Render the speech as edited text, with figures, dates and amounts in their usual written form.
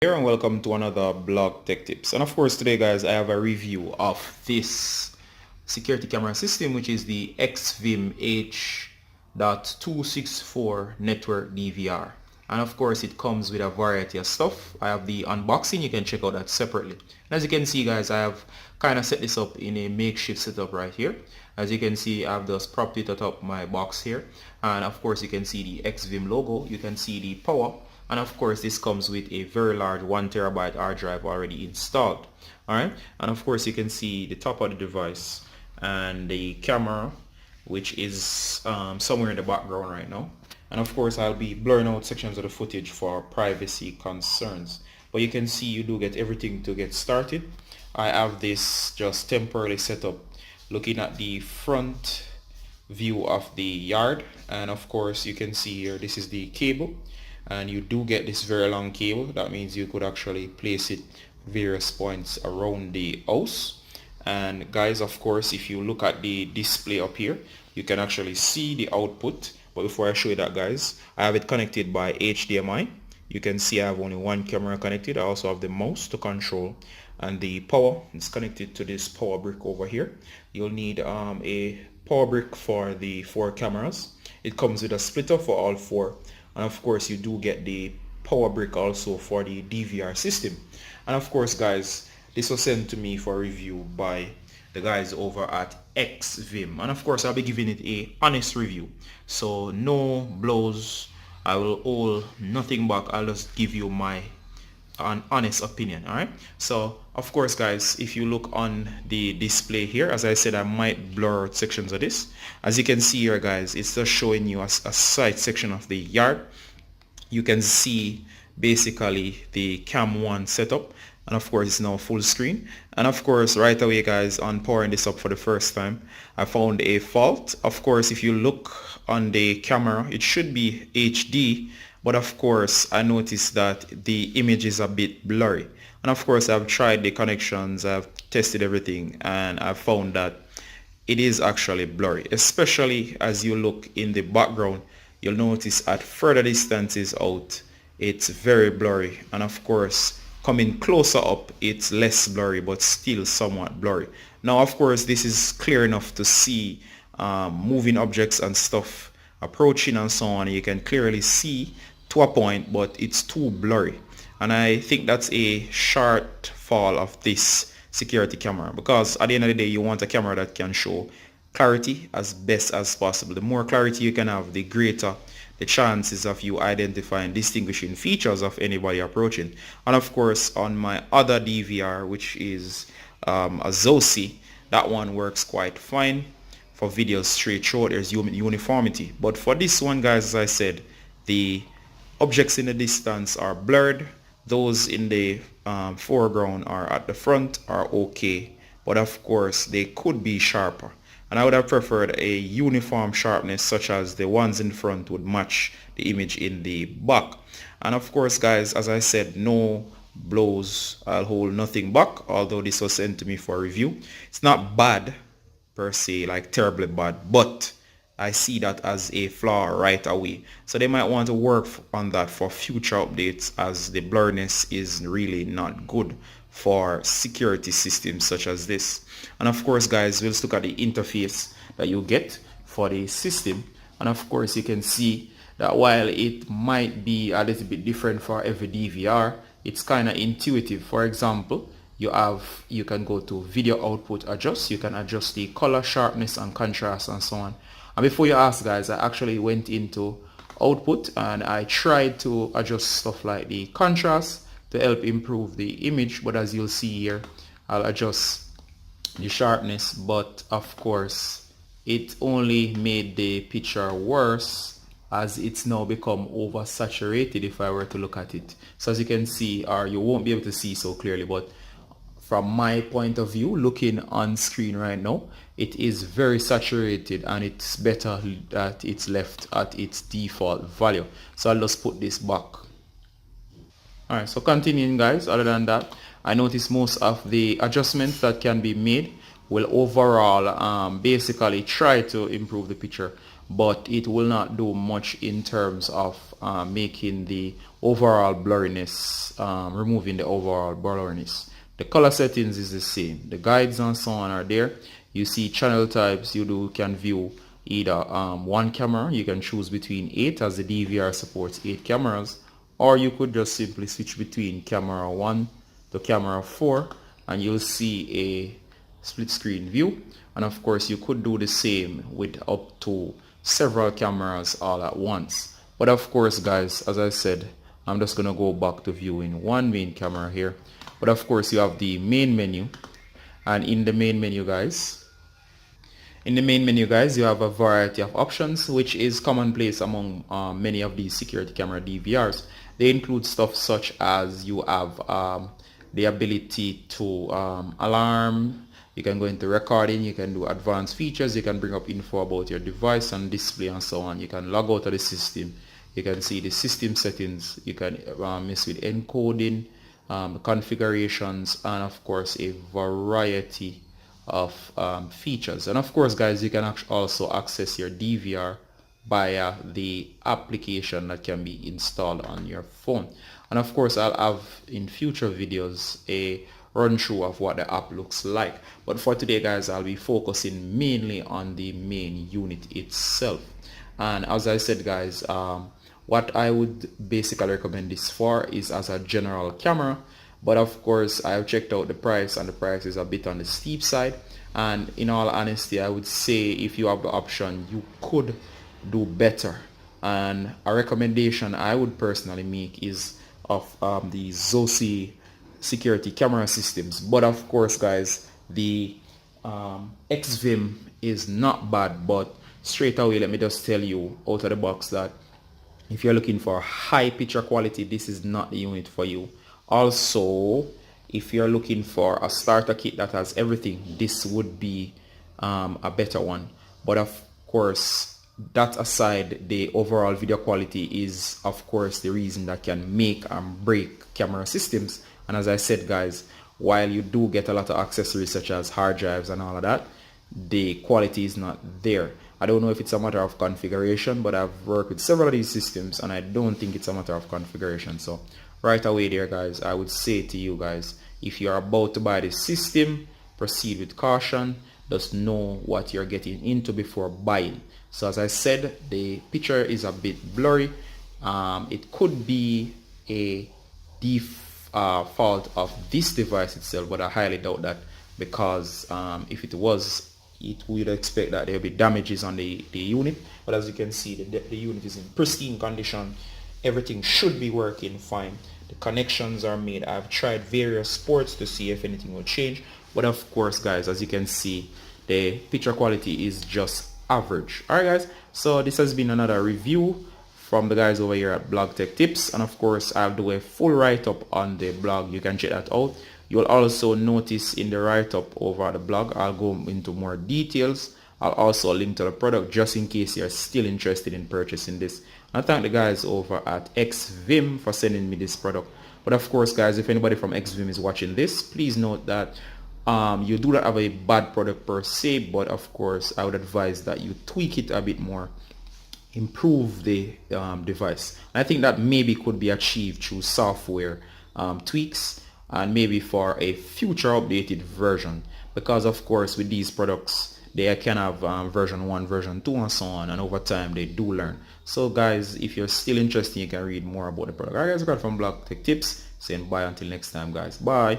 Here and welcome to another blog tech tips. And of course today guys I have a review of this security camera system, which is the Xvim H.264 network DVR. And of course it comes with a variety of stuff. I have the unboxing, you can check out that separately. And as you can see guys, I have kind of set this up in a makeshift setup right here. As you can see, I've just propped it atop my box here. And of course you can see the Xvim logo, you can see the power. And of course this comes with a very large 1TB hard drive already installed. Alright, and of course you can see the top of the device and the camera, which is somewhere in the background right now. And of course I'll be blurring out sections of the footage for privacy concerns. But you can see you do get everything to get started. I have this just temporarily set up looking at the front view of the yard. And of course you can see here this is the cable. And you do get this very long cable. That means you could actually place it various points around the house. And guys, of course, if you look at the display up here, you can actually see the output. But before I show you that guys, I have it connected by HDMI. You can see I have only one camera connected. I also have the mouse to control, and the power is connected to this power brick over here. You'll need a power brick for the 4 cameras. It comes with a splitter for all 4. And of course you do get the power brick also for the DVR system. And of course guys, this was sent to me for review by the guys over at Xvim. And of course I'll be giving it a honest review. So no blows, I will hold nothing back. I'll just give you my honest opinion. Alright, so of course guys, if you look on the display here, as I said, I might blur out sections of this. As you can see here guys, it's just showing you a side section of the yard. You can see basically the cam 1 setup, and of course it's now full screen. And of course right away guys, on powering this up for the first time, I found a fault. Of course if you look on the camera, it should be HD, but of course I noticed that the image is a bit blurry. And of course I've tried the connections, I've tested everything, and I've found that it is actually blurry. Especially as you look in the background, you'll notice at further distances out, it's very blurry. And of course coming closer up, it's less blurry, but still somewhat blurry. Now of course this is clear enough to see moving objects and stuff approaching and so on. You can clearly see to a point, but it's too blurry. And I think that's a shortfall of this security camera, because at the end of the day you want a camera that can show clarity as best as possible. The more clarity you can have, the greater the chances of you identifying distinguishing features of anybody approaching. And of course on my other DVR, which is a Zosi, that one works quite fine for videos straight through. There's uniformity. But for this one guys, as I said, the objects in the distance are blurred. Those in the foreground or at the front are okay, but of course they could be sharper. And I would have preferred a uniform sharpness, such as the ones in front would match the image in the back. And of course guys, as I said, no blows, I'll hold nothing back. Although this was sent to me for review, it's not bad per se, like terribly bad, but I see that as a flaw right away. So they might want to work on that for future updates, as the blurriness is really not good for security systems such as this. And of course guys, let's look at the interface that you get for the system. And of course you can see that while it might be a little bit different for every DVR, it's kind of intuitive. For example, you can go to video output adjust, you can adjust the color, sharpness and contrast and so on. And before you ask guys, I actually went into output and I tried to adjust stuff like the contrast to help improve the image. But as you'll see here, I'll adjust the sharpness, but of course it only made the picture worse, as it's now become oversaturated if I were to look at it. So as you can see, or you won't be able to see so clearly, but from my point of view, looking on screen right now, it is very saturated, and it's better that it's left at its default value. So I'll just put this back. Alright, so continuing guys, other than that, I notice most of the adjustments that can be made will overall basically try to improve the picture. but it will not do much in terms of making the overall blurriness, removing the overall blurriness. The color settings is the same. The guides and so on are there. You see channel types. You can view either one camera. You can choose between 8, as the DVR supports 8 cameras, or you could just simply switch between camera 1 to camera 4 and you'll see a split screen view. And of course you could do the same with up to several cameras all at once. But of course guys, as I said, I'm just gonna go back to viewing one main camera here. But of course you have the main menu, and in the main menu guys, you have a variety of options, which is commonplace among many of these security camera DVRs. They include stuff such as you have the ability to alarm, you can go into recording, you can do advanced features, you can bring up info about your device and display and so on. You can log out of the system, you can see the system settings, you can mess with encoding, configurations, and of course a variety of features. And of course guys, you can also access your DVR via the application that can be installed on your phone. And of course I'll have in future videos a run through of what the app looks like, but for today guys, I'll be focusing mainly on the main unit itself. And as I said guys, what I would basically recommend this for is as a general camera, but of course I have checked out the price, and the price is a bit on the steep side. And in all honesty, I would say if you have the option, you could do better. And a recommendation I would personally make is of the Zosi security camera systems. But of course guys, the Xvim is not bad, but straight away let me just tell you out of the box that if you're looking for high picture quality, this is not the unit for you. Also, if you're looking for a starter kit that has everything, this would be a better one. But of course, that aside, the overall video quality is of course the reason that can make and break camera systems. And as I said guys, while you do get a lot of accessories such as hard drives and all of that, the quality is not there. I don't know if it's a matter of configuration, but I've worked with several of these systems and I don't think it's a matter of configuration. So right away there guys, I would say to you guys, if you're about to buy this system, proceed with caution. Just know what you're getting into before buying. So as I said, the picture is a bit blurry. It could be a fault of this device itself, but I highly doubt that, because if it was, it would expect that there'll be damages on the unit. But as you can see, the unit is in pristine condition. Everything should be working fine. The connections are made. I've tried various ports to see if anything will change, but of course guys, as you can see, the picture quality is just average. Alright guys, so this has been another review from the guys over here at Blog Tech Tips, and of course I'll do a full write-up on the blog. You can check that out. You'll also notice in the write-up over at the blog, I'll go into more details. I'll also link to the product just in case you're still interested in purchasing this. I thank the guys over at Xvim for sending me this product. But of course guys, if anybody from Xvim is watching this, please note that you do not have a bad product per se, but of course I would advise that you tweak it a bit more, improve the device. And I think that maybe could be achieved through software tweaks, and maybe for a future updated version, because of course with these products they can have version 1, version 2 and so on, and over time they do learn. So guys, if you're still interested, you can read more about the product. Alright guys, I got from Blog Tech Tips, saying bye until next time guys. Bye.